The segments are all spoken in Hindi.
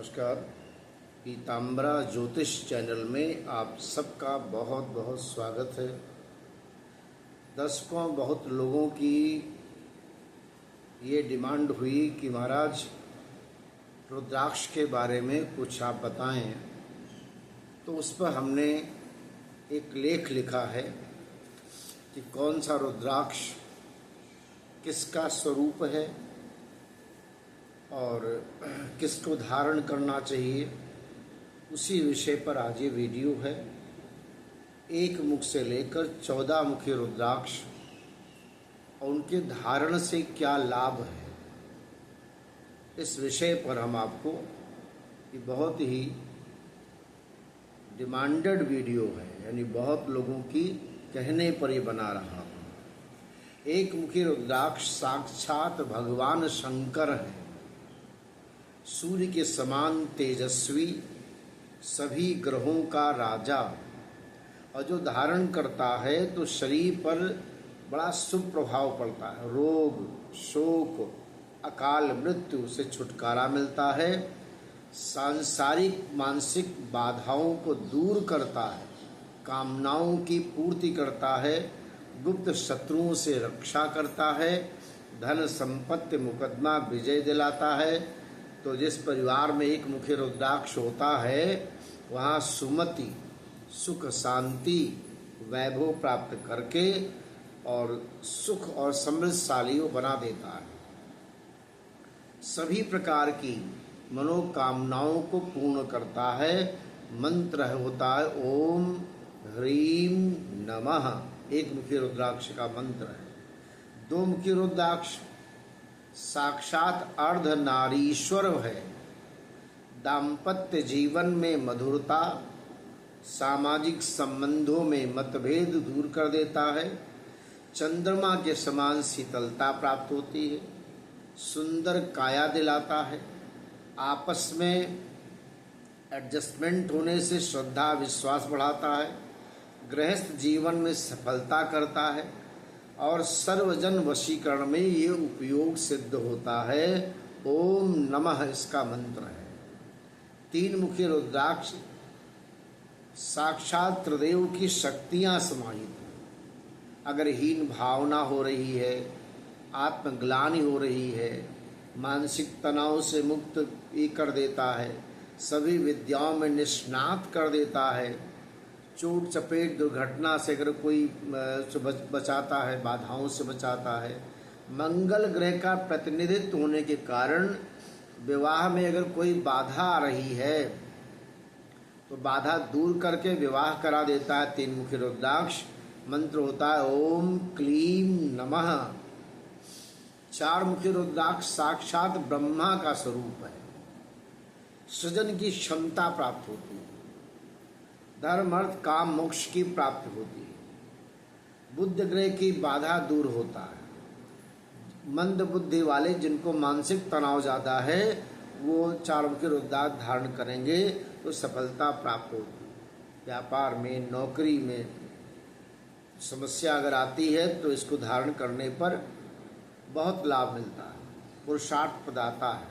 नमस्कार। पीताम्बरा ज्योतिष चैनल में आप सबका बहुत बहुत स्वागत है। दर्शकों, बहुत लोगों की ये डिमांड हुई कि महाराज रुद्राक्ष के बारे में कुछ आप बताएं, तो उस पर हमने एक लेख लिखा है कि कौन सा रुद्राक्ष किसका स्वरूप है और किसको धारण करना चाहिए, उसी विषय पर आज ये वीडियो है। एक मुख से लेकर 14 मुखी रुद्राक्ष और उनके धारण से क्या लाभ है, इस विषय पर हम आपको ये बहुत ही डिमांडेड वीडियो है, यानी बहुत लोगों की कहने पर ये बना रहा हूँ। एक मुखी रुद्राक्ष साक्षात भगवान शंकर है, सूर्य के समान तेजस्वी, सभी ग्रहों का राजा, और जो धारण करता है तो शरीर पर बड़ा शुभ प्रभाव पड़ता है। रोग, शोक, अकाल मृत्यु से छुटकारा मिलता है, सांसारिक मानसिक बाधाओं को दूर करता है, कामनाओं की पूर्ति करता है, गुप्त शत्रुओं से रक्षा करता है, धन संपत्ति मुकदमा विजय दिलाता है। तो जिस परिवार में एक मुखी रुद्राक्ष होता है वहाँ सुमति, सुख, शांति, वैभव प्राप्त करके और सुख और समृद्धशाली वो बना देता है। सभी प्रकार की मनोकामनाओं को पूर्ण करता है। मंत्र होता है ओम ह्रीम नमः, एक मुखी रुद्राक्ष का मंत्र है। दो मुखी रुद्राक्ष साक्षात अर्धनारीश्वर है। दाम्पत्य जीवन में मधुरता, सामाजिक संबंधों में मतभेद दूर कर देता है। चंद्रमा के समान शीतलता प्राप्त होती है, सुंदर काया दिलाता है। आपस में एडजस्टमेंट होने से श्रद्धा विश्वास बढ़ाता है। गृहस्थ जीवन में सफलता करता है और सर्वजन वशीकरण में ये उपयोग सिद्ध होता है। ओम नमः इसका मंत्र है। तीन मुखी रुद्राक्ष साक्षात त्रिदेव की शक्तियां समाहित हैं। अगर हीन भावना हो रही है, आत्मग्लानि हो रही है, मानसिक तनाव से मुक्त ये कर देता है, सभी विद्याओं में निष्णात कर देता है, चोट चपेट दुर्घटना से अगर कोई बचाता है, बाधाओं से बचाता है। मंगल ग्रह का प्रतिनिधित्व होने के कारण विवाह में अगर कोई बाधा आ रही है तो बाधा दूर करके विवाह करा देता है। तीन मुखी रुद्राक्ष मंत्र होता है ओम क्लीम नमः। चार मुखी रुद्राक्ष साक्षात ब्रह्मा का स्वरूप है। सृजन की क्षमता प्राप्त होती है, धर्म अर्थ काम मोक्ष की प्राप्ति होती है। बुध ग्रह की बाधा दूर होता है। मंद बुद्धि वाले जिनको मानसिक तनाव ज़्यादा है वो चार मुखी रुद्राक्ष धारण करेंगे तो सफलता प्राप्त होती है। व्यापार में, नौकरी में समस्या अगर आती है तो इसको धारण करने पर बहुत लाभ मिलता है, पुरुषार्थ प्रदाता है।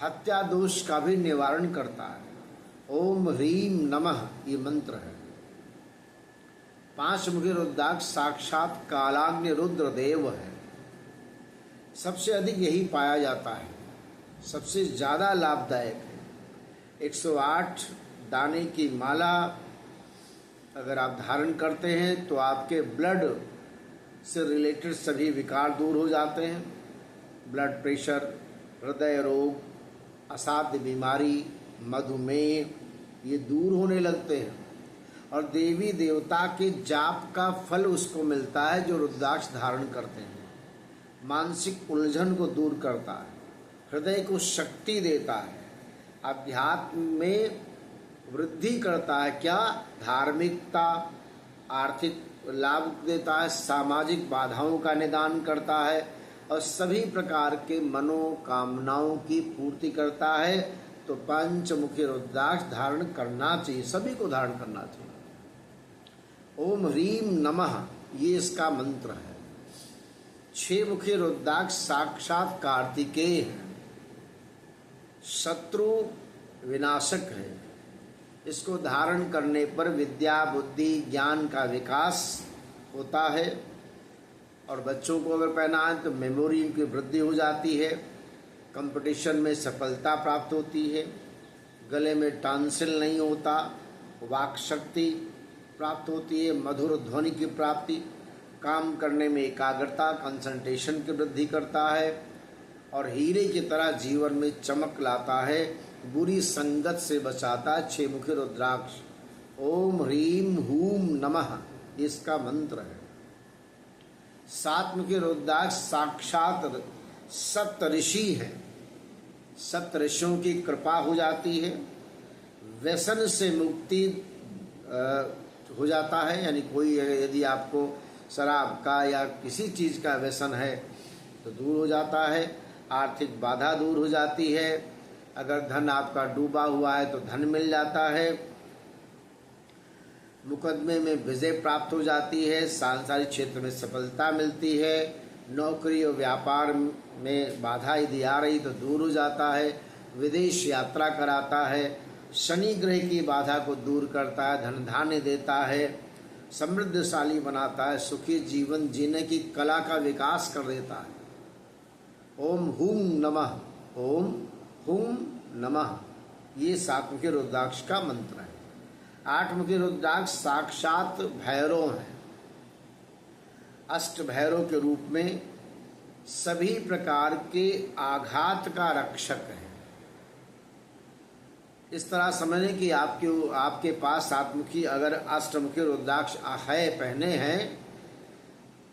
हत्या दोष का भी निवारण करता है। ओम ह्रीम नमः ये मंत्र है। पांच मुखी रुद्राक्ष साक्षात कालाग्नि रुद्र देव है। सबसे अधिक यही पाया जाता है, सबसे ज़्यादा लाभदायक है। 108 दाने की माला अगर आप धारण करते हैं तो आपके ब्लड से रिलेटेड सभी विकार दूर हो जाते हैं। ब्लड प्रेशर, हृदय रोग, असाध्य बीमारी, मधुमेह ये दूर होने लगते हैं। और देवी देवता के जाप का फल उसको मिलता है जो रुद्राक्ष धारण करते हैं। मानसिक उलझन को दूर करता है, हृदय को शक्ति देता है, अध्यात्म में वृद्धि करता है। क्या धार्मिकता, आर्थिक लाभ देता है, सामाजिक बाधाओं का निदान करता है और सभी प्रकार के मनोकामनाओं की पूर्ति करता है। तो पंचमुखी रुद्राक्ष धारण करना चाहिए, सभी को धारण करना चाहिए। ओम ह्रीम नमः ये इसका मंत्र है। 6 मुखी रुद्राक्ष साक्षात कार्तिकेय है। शत्रु विनाशक है। इसको धारण करने पर विद्या बुद्धि ज्ञान का विकास होता है और बच्चों को अगर पहना है तो मेमोरी की वृद्धि हो जाती है, कंपटीशन में सफलता प्राप्त होती है, गले में टॉन्सिल नहीं होता, वाक शक्ति प्राप्त होती है, मधुर ध्वनि की प्राप्ति, काम करने में एकाग्रता कंसंट्रेशन की वृद्धि करता है और हीरे की तरह जीवन में चमक लाता है, बुरी संगत से बचाता है। 6 मुखी रुद्राक्ष ओम ह्रीम हूम नमः इसका मंत्र है। 7 मुखी रुद्राक्ष साक्षात सप्त ऋषि हैं। सप्त ऋषियों की कृपा हो जाती है, व्यसन से मुक्ति हो जाता है। यानी कोई यदि आपको शराब का या किसी चीज़ का व्यसन है तो दूर हो जाता है, आर्थिक बाधा दूर हो जाती है, अगर धन आपका डूबा हुआ है तो धन मिल जाता है, मुकदमे में विजय प्राप्त हो जाती है, सांसारिक क्षेत्र में सफलता मिलती है, नौकरी और व्यापार में बाधा यदि आ रही तो दूर हो जाता है, विदेश यात्रा कराता है, शनि ग्रह की बाधा को दूर करता है, धन धान्य देता है, समृद्धशाली बनाता है, सुखी जीवन जीने की कला का विकास कर देता है। ओम हुम नमः, ओम हुम नमः ये 7 मुखी रुद्राक्ष का मंत्र है। 8 मुखी रुद्राक्ष साक्षात भैरव हैं। अष्ट भैरव के रूप में सभी प्रकार के आघात का रक्षक है। इस तरह समझें कि आपके पास 7 मुखी अगर अष्टमुखी रुद्राक्ष है, पहने हैं,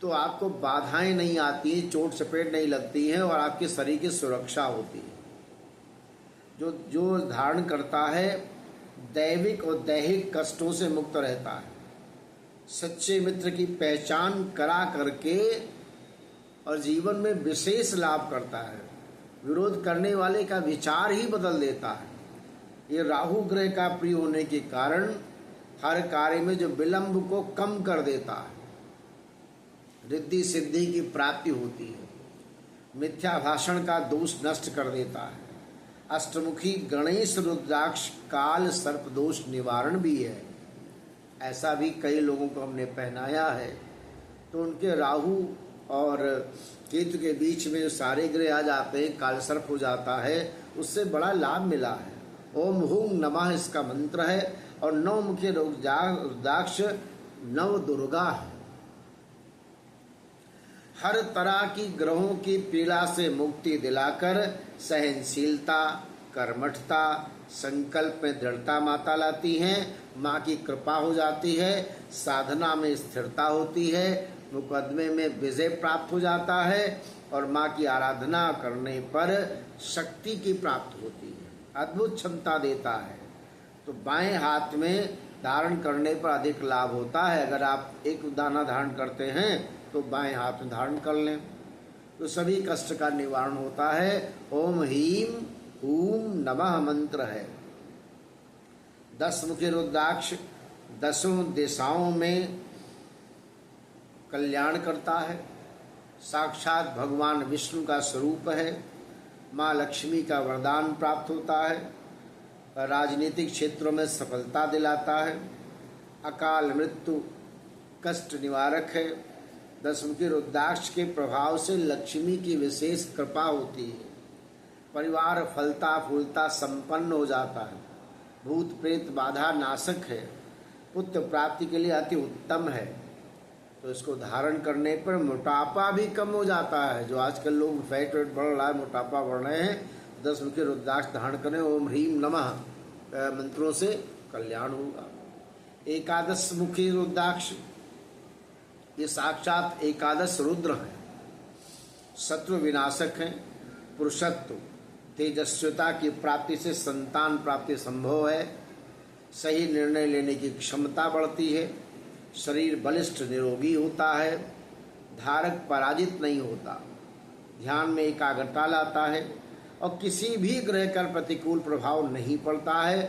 तो आपको बाधाएं नहीं आती, चोट चपेट नहीं लगती है और आपके शरीर की सुरक्षा होती है। जो धारण करता है दैविक और दैहिक कष्टों से मुक्त रहता है, सच्चे मित्र की पहचान करा करके और जीवन में विशेष लाभ करता है, विरोध करने वाले का विचार ही बदल देता है। ये राहु ग्रह का प्रिय होने के कारण हर कार्य में जो विलंब को कम कर देता है, रिद्धि सिद्धि की प्राप्ति होती है, मिथ्या भाषण का दोष नष्ट कर देता है। अष्टमुखी गणेश रुद्राक्ष काल सर्प दोष निवारण भी है। ऐसा भी कई लोगों को हमने पहनाया है तो उनके राहु और केतु के बीच में सारे ग्रह आ जाते हैं, काल सर्प हो जाता है, उससे बड़ा लाभ मिला है। ओम हुम नमः इसका मंत्र है और 9 मुखी रुद्राक्ष नव दुर्गा है। हर तरह की ग्रहों की पीड़ा से मुक्ति दिलाकर सहनशीलता, कर्मठता, संकल्प में दृढ़ता माता लाती हैं। माँ की कृपा हो जाती है, साधना में स्थिरता होती है, मुकदमे में विजय प्राप्त हो जाता है और माँ की आराधना करने पर शक्ति की प्राप्ति होती है, अद्भुत क्षमता देता है। तो बाएं हाथ में धारण करने पर अधिक लाभ होता है। अगर आप एक दाना धारण करते हैं तो बाएं हाथ में धारण कर लें तो सभी कष्ट का निवारण होता है। ओम ह्रीम हूम नमः मंत्र है। 10 मुखी रुद्राक्ष 10 दिशाओं में कल्याण करता है। साक्षात भगवान विष्णु का स्वरूप है। माँ लक्ष्मी का वरदान प्राप्त होता है। राजनीतिक क्षेत्रों में सफलता दिलाता है। अकाल मृत्यु कष्ट निवारक है। 10 मुखी रुद्राक्ष के प्रभाव से लक्ष्मी की विशेष कृपा होती है। परिवार फलता फूलता संपन्न हो जाता है। भूत प्रेत बाधा नाशक है। पुत्र प्राप्ति के लिए अति उत्तम है। तो इसको धारण करने पर मोटापा भी कम हो जाता है। जो आजकल लोग फैट वेट बढ़ रहा है, मोटापा बढ़ रहे हैं, 10 मुखी रुद्राक्ष धारण करें। ओम ह्रीम नमः मंत्रों से कल्याण होगा। 11 मुखी रुद्राक्ष ये साक्षात 11 रुद्र हैं। शत्रु विनाशक हैं। पुरुषत्व तेजस्विता की प्राप्ति से संतान प्राप्ति संभव है। सही निर्णय लेने की क्षमता बढ़ती है। शरीर बलिष्ठ निरोगी होता है। धारक पराजित नहीं होता। ध्यान में एकाग्रता लाता है और किसी भी ग्रह का प्रतिकूल प्रभाव नहीं पड़ता है।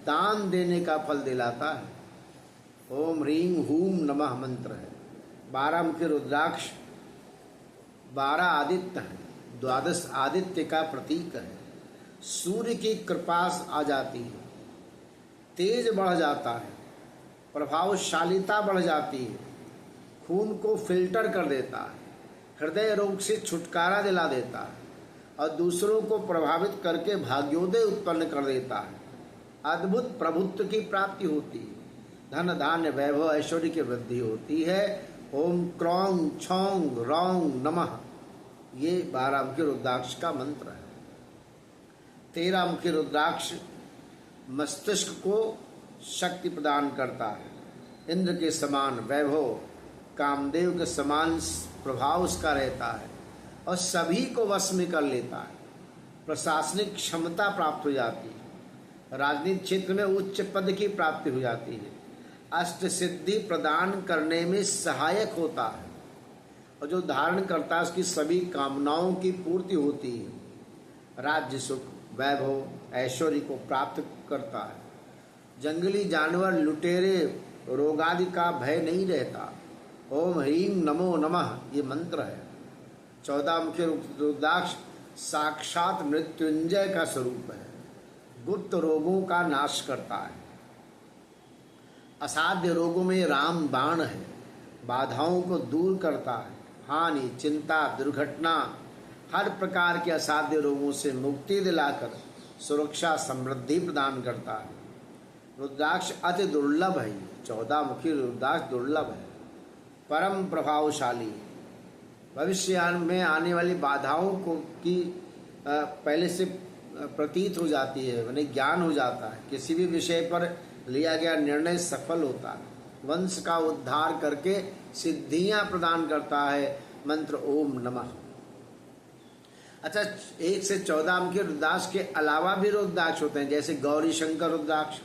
दान देने का फल दिलाता है। ओम ह्रीम हूम नमः मंत्र है। 12 मुखी रुद्राक्ष 12 आदित्य हैं। 12 आदित्य का प्रतीक है। सूर्य की कृपा आ जाती है, तेज बढ़ जाता है, प्रभावशालीता बढ़ जाती है, खून को फिल्टर कर देता है, हृदय रोग से छुटकारा दिला देता है और दूसरों को प्रभावित करके भाग्योदय उत्पन्न कर देता है। अद्भुत प्रभुत्व की प्राप्ति होती है, धन धान्य वैभव ऐश्वर्य की वृद्धि होती है। ओम क्रौंग छौंग रौंग नमः, ये 12 मुखी रुद्राक्ष का मंत्र है। 13 मुखी रुद्राक्ष मस्तिष्क को शक्ति प्रदान करता है, इंद्र के समान वैभव, कामदेव के समान प्रभाव उसका रहता है और सभी को वश में कर लेता है। प्रशासनिक क्षमता प्राप्त हो जाती है, राजनीतिक क्षेत्र में उच्च पद की प्राप्ति हो जाती है, अष्ट सिद्धि प्रदान करने में सहायक होता है और जो धारण करता है उसकी सभी कामनाओं की पूर्ति होती है। राज्य सुख वैभव ऐश्वर्य को प्राप्त करता है। जंगली जानवर लुटेरे रोगादि का भय नहीं रहता। ओम ह्रीं नमो नमः, ये मंत्र है। 14 मुखी रुद्राक्ष साक्षात मृत्युंजय का स्वरूप है, गुप्त रोगों का नाश करता है। असाध्य रोगों में राम बाण है, बाधाओं को दूर करता है। हानि चिंता दुर्घटना हर प्रकार के असाध्य रोगों से मुक्ति दिलाकर सुरक्षा समृद्धि प्रदान करता है। रुद्राक्ष अति दुर्लभ है, 14 मुखी रुद्राक्ष दुर्लभ है, परम प्रभावशाली। भविष्य में आने वाली बाधाओं को की पहले से प्रतीत हो जाती है, यानी ज्ञान हो जाता है। किसी भी विषय पर लिया गया निर्णय सफल होता है। वंश का उद्धार करके सिद्धियां प्रदान करता है मंत्र ओम नमः। अच्छा, 1 से 14 मुखी रुद्राक्ष के अलावा भी रुद्राक्ष होते हैं, जैसे गौरी शंकर रुद्राक्ष।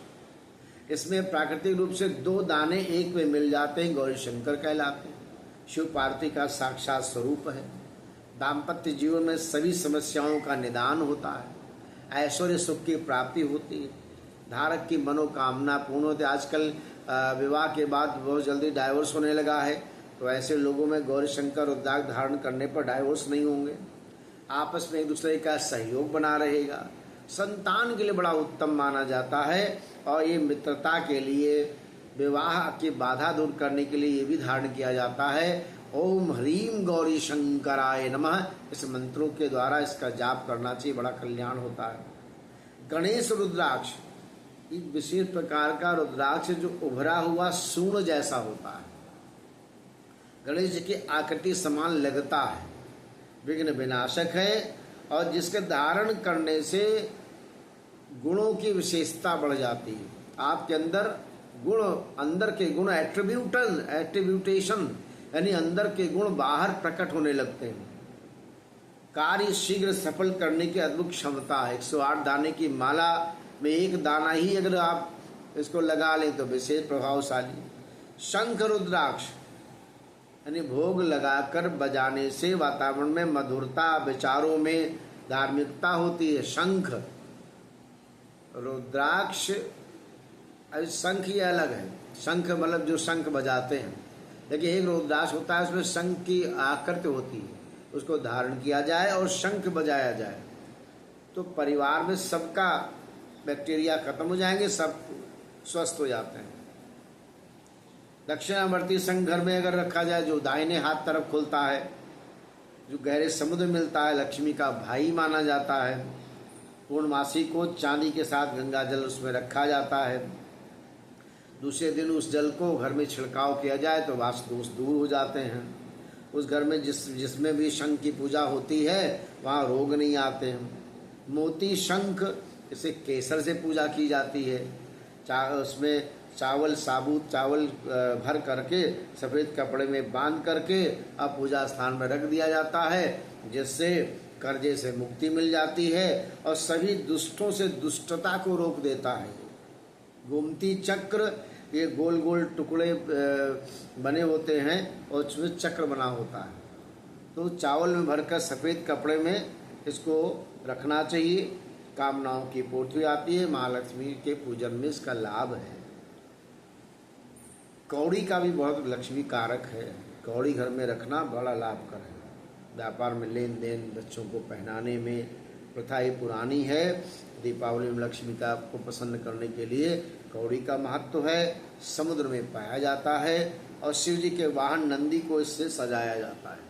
इसमें प्राकृतिक रूप से 2 दाने एक में मिल जाते हैं, गौरी शंकर कहलाते हैं। शिव पार्वती का साक्षात स्वरूप है। दाम्पत्य जीवन में सभी समस्याओं का निदान होता है, ऐश्वर्य सुख की प्राप्ति होती है, धारक की मनोकामना पूर्ण होती है। आजकल विवाह के बाद बहुत जल्दी डाइवोर्स होने लगा है, तो ऐसे लोगों में गौरी शंकर रुद्राक्ष धारण करने पर डाइवोर्स नहीं होंगे, आपस में एक दूसरे का सहयोग बना रहेगा। संतान के लिए बड़ा उत्तम माना जाता है और ये मित्रता के लिए, विवाह की बाधा दूर करने के लिए ये भी धारण किया जाता है। ओम ह्रीं गौरी शंकराय नमः, इस मंत्रों के द्वारा इसका जाप करना चाहिए, बड़ा कल्याण होता है। गणेश रुद्राक्ष एक विशेष प्रकार का रुद्राक्ष जो उभरा हुआ सूर्ण जैसा होता है, गणेश जी की आकृति समान लगता है, विघ्न विनाशक है और जिसके धारण करने से गुणों की विशेषता बढ़ जाती है। आपके अंदर गुण, अंदर के गुण एट्रीब्यूटेशन यानी अंदर के गुण बाहर प्रकट होने लगते हैं। कार्य शीघ्र सफल करने की अद्भुत क्षमता है। 108 दाने की माला में एक दाना ही अगर आप इसको लगा लें तो विशेष प्रभावशाली। शंख रुद्राक्ष यानी भोग लगाकर बजाने से वातावरण में मधुरता, विचारों में धार्मिकता होती है। शंख रुद्राक्ष, शंख ये अलग है, शंख मतलब जो शंख बजाते हैं, लेकिन एक रुद्राक्ष होता है उसमें शंख की आकृति होती है, उसको धारण किया जाए और शंख बजाया जाए तो परिवार में सबका बैक्टीरिया खत्म हो जाएंगे, सब स्वस्थ हो जाते हैं। दक्षिणावर्ती शंख घर में अगर रखा जाए, जो दाहिने हाथ तरफ खुलता है, जो गहरे समुद्र मिलता है, लक्ष्मी का भाई माना जाता है। पूर्णमासी को चांदी के साथ गंगा जल उसमें रखा जाता है। दूसरे दिन उस जल को घर में छिड़काव किया जाए तो वास्तु दोष दूर हो जाते हैं। उस घर में जिसमें भी शंख की पूजा होती है वहाँ रोग नहीं आते हैं। मोती शंख, इसे केसर से पूजा की जाती है। उसमें चावल, साबुत चावल भर करके सफ़ेद कपड़े में बांध करके अब पूजा स्थान में रख दिया जाता है, जिससे कर्जे से मुक्ति मिल जाती है और सभी दुष्टों से दुष्टता को रोक देता है। गोमती चक्र, ये गोल गोल टुकड़े बने होते हैं और उसमें चक्र बना होता है, तो चावल में भरकर सफ़ेद कपड़े में इसको रखना चाहिए। कामनाओं की पूर्ति आती है। महालक्ष्मी के पूजन में इसका लाभ है। कौड़ी का भी बहुत लक्ष्मी कारक है। कौड़ी घर में रखना बड़ा लाभकर है। व्यापार में लेन देन, बच्चों को पहनाने में, प्रथा ही पुरानी है। दीपावली में लक्ष्मी का को प्रसन्न करने के लिए कौड़ी का महत्व है। समुद्र में पाया जाता है और शिव जी के वाहन नंदी को इससे सजाया जाता है।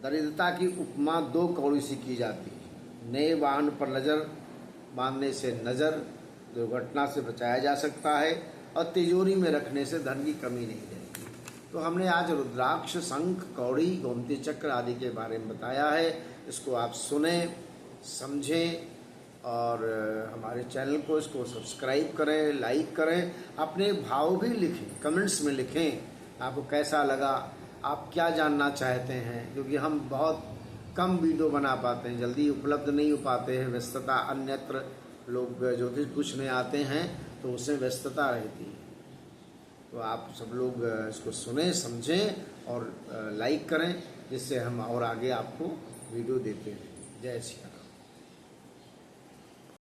दरिद्रता की उपमा 2 कौड़ी से की जाती है। नए वाहन पर नजर बांधने से नजर दुर्घटना से बचाया जा सकता है और तिजोरी में रखने से धन की कमी नहीं रहती। तो हमने आज रुद्राक्ष, शंख, कौड़ी, गोमती चक्र आदि के बारे में बताया है। इसको आप सुने, समझें और हमारे चैनल को इसको सब्सक्राइब करें, लाइक करें। अपने भाव भी लिखें, कमेंट्स में लिखें आपको कैसा लगा, आप क्या जानना चाहते हैं, क्योंकि हम बहुत कम वीडियो बना पाते हैं, जल्दी उपलब्ध नहीं हो पाते हैं, व्यस्तता अन्यत्र लोग ज्योतिष पूछने आते हैं तो उसमें व्यस्तता रहती है। तो आप सब लोग इसको सुने, समझें और लाइक करें, जिससे हम और आगे आपको वीडियो देते हैं। जय श्री राम।